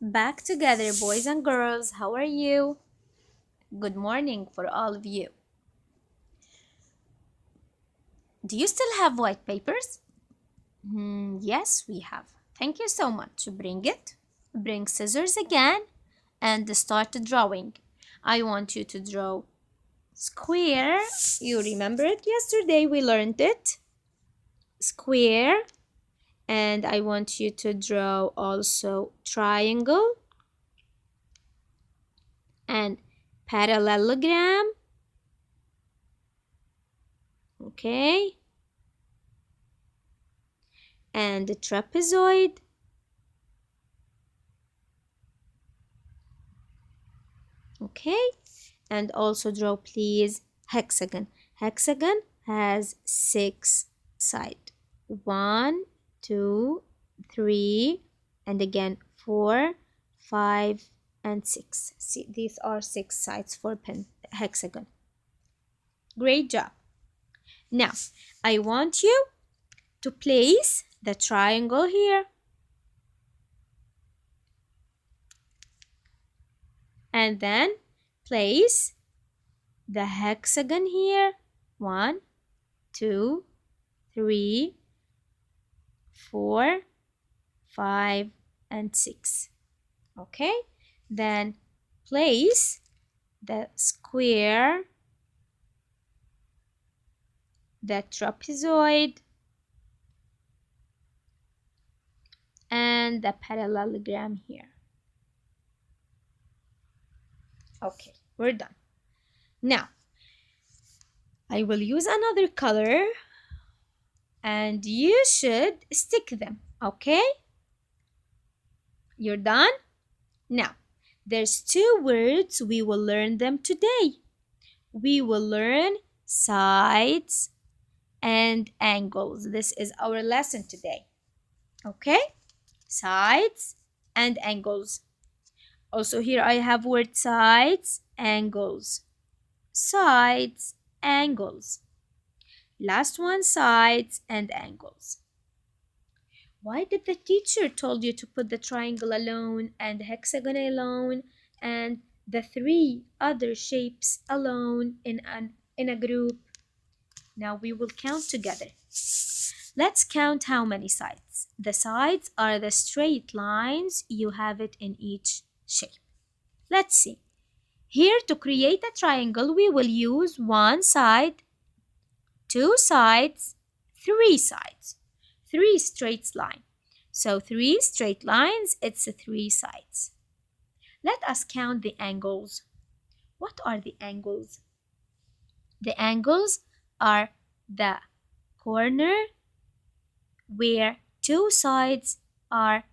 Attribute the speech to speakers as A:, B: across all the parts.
A: Back together, boys and girls. How are you? Good morning for all of you. Do you still have white papers? Yes, we have. Thank you so much. Bring it. Bring scissors again and start drawing. I want you to draw square. You remember it yesterday, we learned it. Square. And I want you to draw also triangle and parallelogram. Okay. And the trapezoid. Okay. And also draw, please, hexagon. Hexagon has 6 sides. 1, 2, 3, and again 4, 5, and 6. See, these are 6 sides for hexagon. Great job. Now, I want you to place the triangle here. And then place the hexagon here. 1, 2, 3, 4, 5, and 6. Okay, then place the square, the trapezoid, and the parallelogram here. Okay, we're done. Now, I will use another color and you should stick them, okay? You're done? Now, there's 2 words we will learn them today. We will learn sides and angles. This is our lesson today. Okay? Sides and angles. Also here I have word sides, angles. Sides, angles. Last one, sides and angles. Why did the teacher told you to put the triangle alone and the hexagon alone and the 3 other shapes alone in a group? Now we will count together. Let's count how many sides. The sides are the straight lines. You have it in each shape. Let's see. Here to create a triangle, we will use 1 side, 2 sides, 3 sides. 3 straight lines. So 3 straight lines, it's 3 sides. Let us count the angles. What are the angles? The angles are the corner where 2 sides are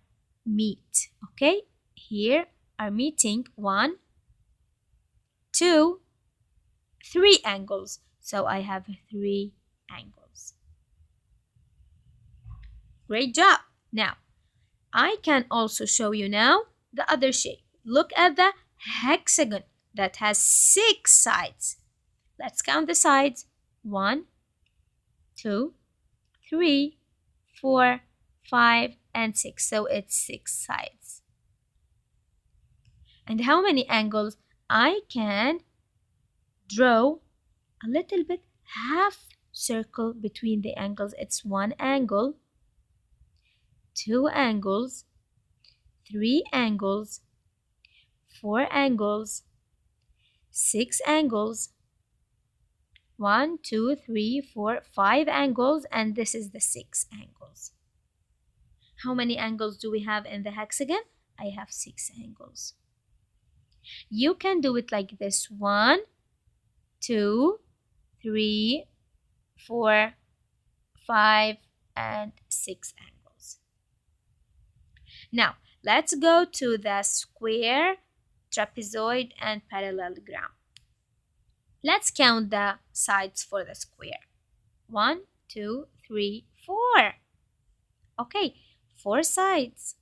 A: meet. Okay, here are meeting 1, 2, 3 angles. So I have 3 angles. Great job. Now, I can also show you now the other shape. Look at the hexagon that has 6 sides. Let's count the sides. 1, 2, 3, 4, 5, and 6. So it's 6 sides. And how many angles? I can draw a little bit half circle between the angles. It's 1 angle, 2 angles, 3 angles, 4 angles, 6 angles, 1, 2, 3, 4, 5 angles, and this is the 6 angles. How many angles do we have in the hexagon? I have 6 angles. You can do it like this: 1, 2, 3, 4, 5, and 6 angles. Now, let's go to the square, trapezoid, and parallelogram. Let's count the sides for the square. 1, 2, 3, 4. Okay, 4 sides.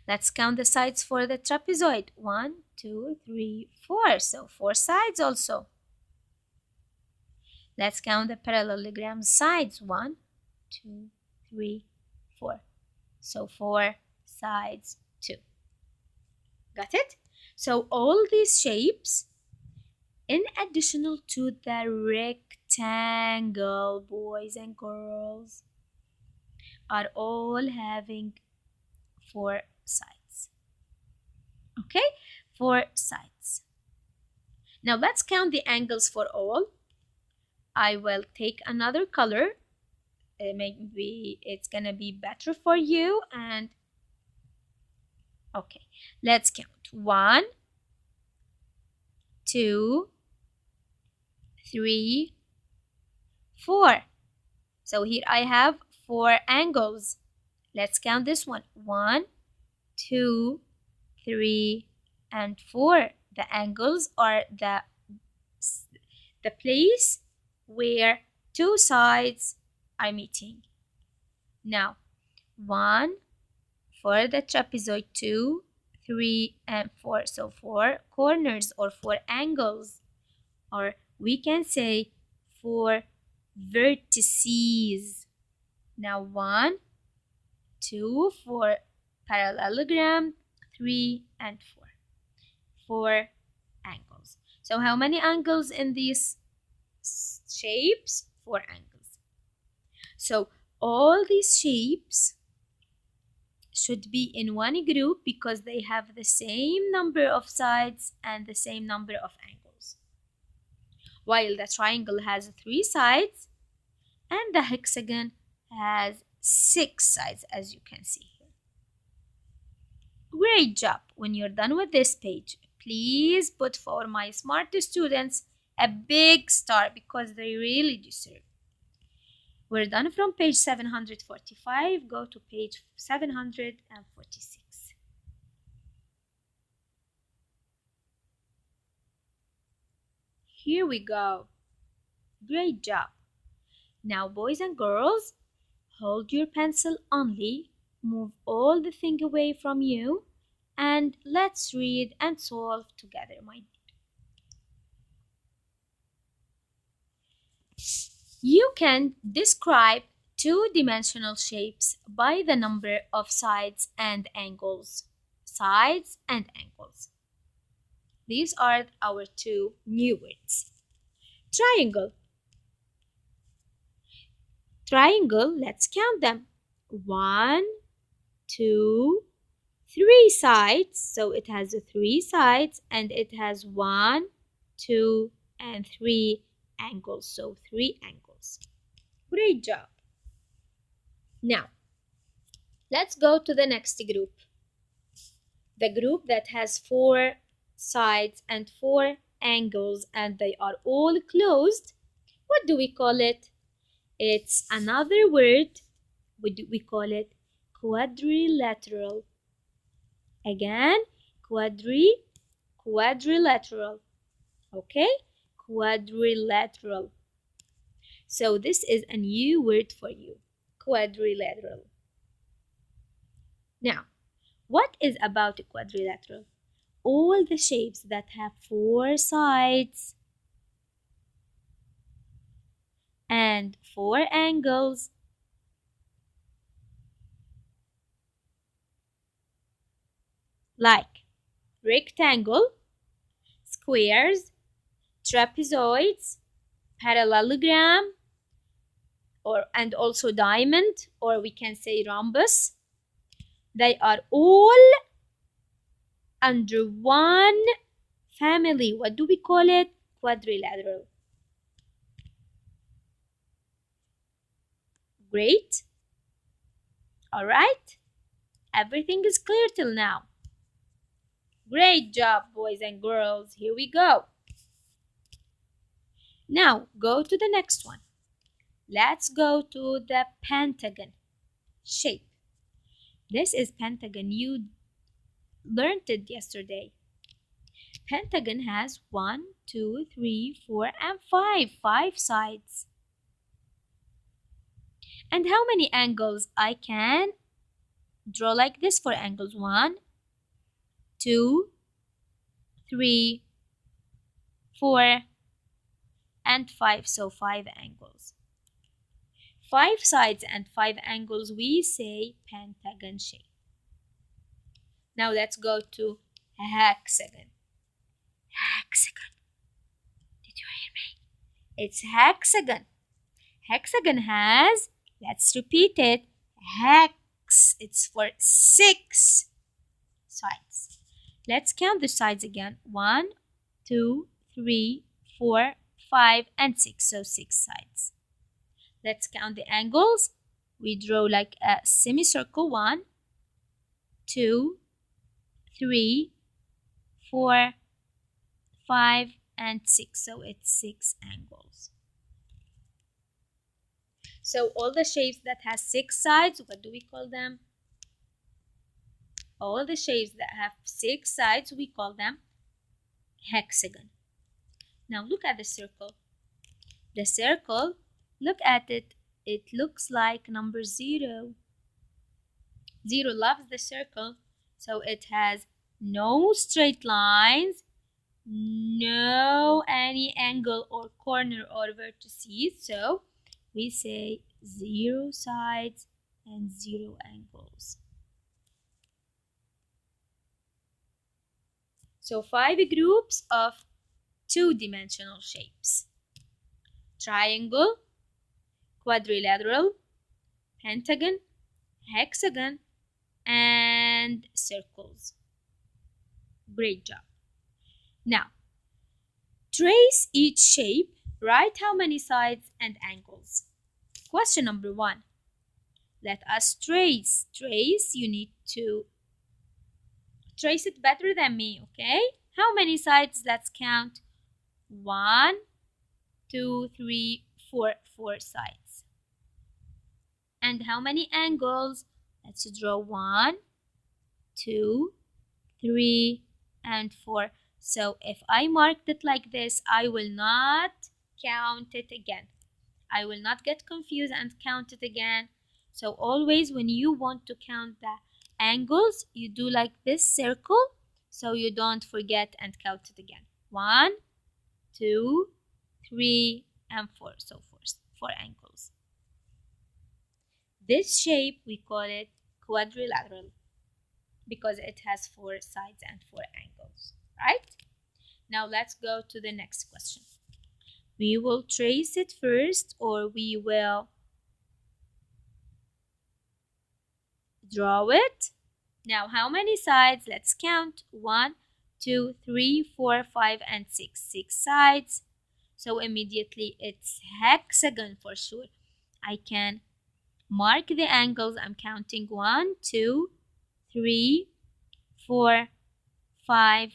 A: Let's count the sides for the trapezoid. 1, 2, 3, 4. So 4 sides also. Let's count the parallelogram sides. 1, 2, 3, 4. So 4 sides too. Got it? So all these shapes, in addition to the rectangle, boys and girls, are all having four sides. Okay? Four sides. Now let's count the angles for all. I will take another color. Maybe it's gonna be better for you. And okay, let's count. 1, 2, 3, 4. So here I have 4 angles. Let's count this one. 1, 2, 3, and 4. The angles are the place where two sides are meeting. Now, 1 for the trapezoid, 2, 3, and 4. So 4 corners or 4 angles, or we can say 4 vertices. Now 1, 2 for parallelogram, 3 and 4. 4 angles. So how many angles in these shapes? 4 angles. So all these shapes should be in one group because they have the same number of sides and the same number of angles. While the triangle has 3 sides and the hexagon has 6 sides, as you can see here. Great job. When you're done with this page, please put for my smart students a big star because they really deserve. We're done from page 745. Go to page 746. Here we go. Great job. Now, boys and girls, hold your pencil only. Move all the thing away from you. And let's read and solve together, my dear. You can describe two-dimensional shapes by the number of sides and angles. Sides and angles. These are our two new words. Triangle. Triangle, let's count them. 1, 2, 3 sides. So it has 3 sides and it has 1, 2, and 3 angles. So 3 angles. Great job. Now, let's go to the next group. The group that has 4 sides and 4 angles and they are all closed. What do we call it? It's another word. We call it quadrilateral. Again, quadrilateral. Okay? Quadrilateral. So this is a new word for you. Quadrilateral. Now, what is about a quadrilateral? All the shapes that have 4 sides and 4 angles like rectangle, squares, trapezoids, parallelogram, and also diamond, or we can say rhombus. They are all under one family. What do we call it? Quadrilateral. Great. All right. Everything is clear till now. Great job, boys and girls. Here we go. Now, go to the next one. Let's go to the Pentagon shape. This is Pentagon. You learned it yesterday. Pentagon has 1, 2, 3, 4, and 5. 5 sides. And how many angles? I can draw like this for angles. 1, 2, 3, 4, and 5. So 5 angles. 5 sides and 5 angles, we say Pentagon shape. Now let's go to hexagon. Hexagon. Did you hear me? It's hexagon. Hexagon has, let's repeat it, hex. It's for 6 sides. Let's count the sides again. 1, 2, 3, 4, 5, and 6. So 6 sides. Let's count the angles. We draw like a semicircle. 1, 2, 3, 4, 5, and 6. So it's 6 angles. So all the shapes that has 6 sides, what do we call them? All the shapes that have 6 sides, we call them hexagon. Now look at the circle. The circle, look at it. It looks like number 0. 0 loves the circle, so it has no straight lines, no any angle or corner or vertices. So we say 0 sides and 0 angles. So 5 groups of 2-dimensional shapes: triangle, quadrilateral, pentagon, hexagon, and circles. Great job. Now, trace each shape. Write how many sides and angles. Question number 1. Let us trace. Trace, you need to trace it better than me, okay? How many sides? Let's count. 1, 2, 3, 4. 4 sides. And how many angles? Let's draw 1, 2, 3, and 4. So if I marked it like this, I will not count it again. I will not get confused and count it again. So always when you want to count the angles, you do like this circle, so you don't forget and count it again. 1, 2, 3, and 4. So 4 angles. This shape, we call it quadrilateral because it has 4 sides and 4 angles, right? Now let's go to the next question. We will trace it first, or we will draw it. Now how many sides? Let's count. 1, 2, 3, 4, 5, and 6. 6 sides. So immediately it's hexagon for sure. I can mark the angles. I'm counting 1, 2, 3, 4, 5,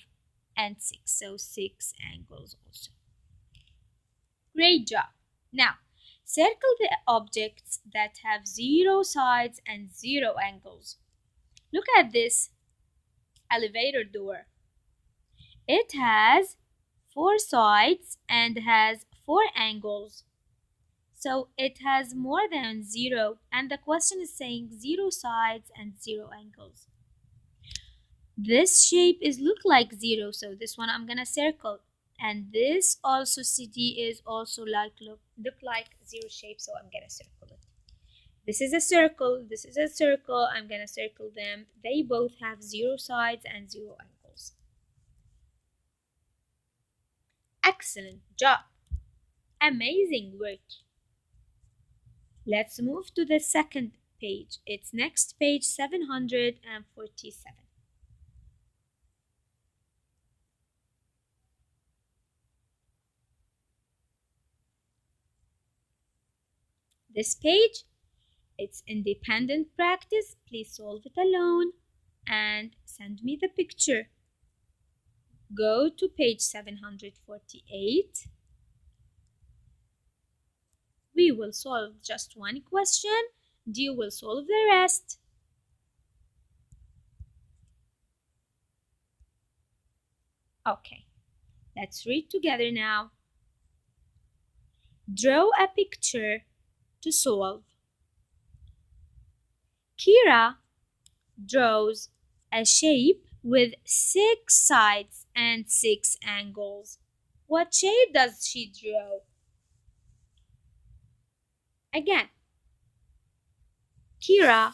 A: and 6. So 6 angles also. Great job. Now, circle the objects that have 0 sides and 0 angles. Look at this elevator door. It has 4 sides and has 4 angles. So it has more than 0, and the question is saying 0 sides and 0 angles. This shape is look like 0, so this one I'm gonna circle. And this also CD is also like look like 0 shape, so I'm gonna circle it. This is a circle, this is a circle, I'm gonna circle them. They both have 0 sides and 0 angles. Excellent job. Amazing work. Let's move to the second page. It's next page 747. This page, it's independent practice. Please solve it alone and send me the picture. Go to page 748. We will solve just one question. You will solve the rest. Okay, let's read together now. Draw a picture to solve. Kira draws a shape with 6 sides and 6 angles. What shape does she draw? Again, Kira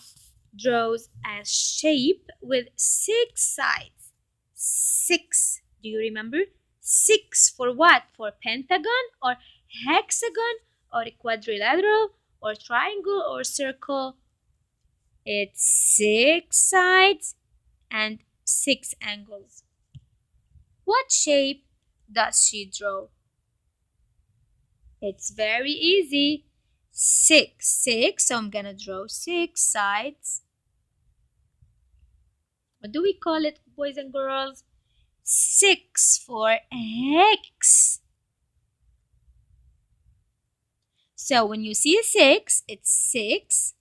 A: draws a shape with 6 sides. 6. Do you remember? 6 for what? For pentagon or hexagon or quadrilateral or triangle or circle? It's 6 sides and 6 angles. What shape does she draw? It's very easy. 6, 6. So I'm gonna draw 6 sides. What do we call it, boys and girls? 6 for hex. So when you see a 6, it's 6.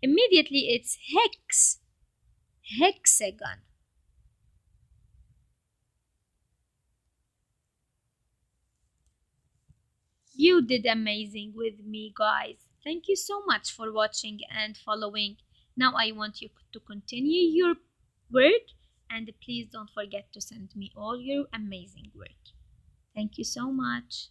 A: Immediately it's hex. Hexagon. You did amazing with me, guys. Thank you so much for watching and following. Now I want you to continue your work, and please don't forget to send me all your amazing work. Thank you so much.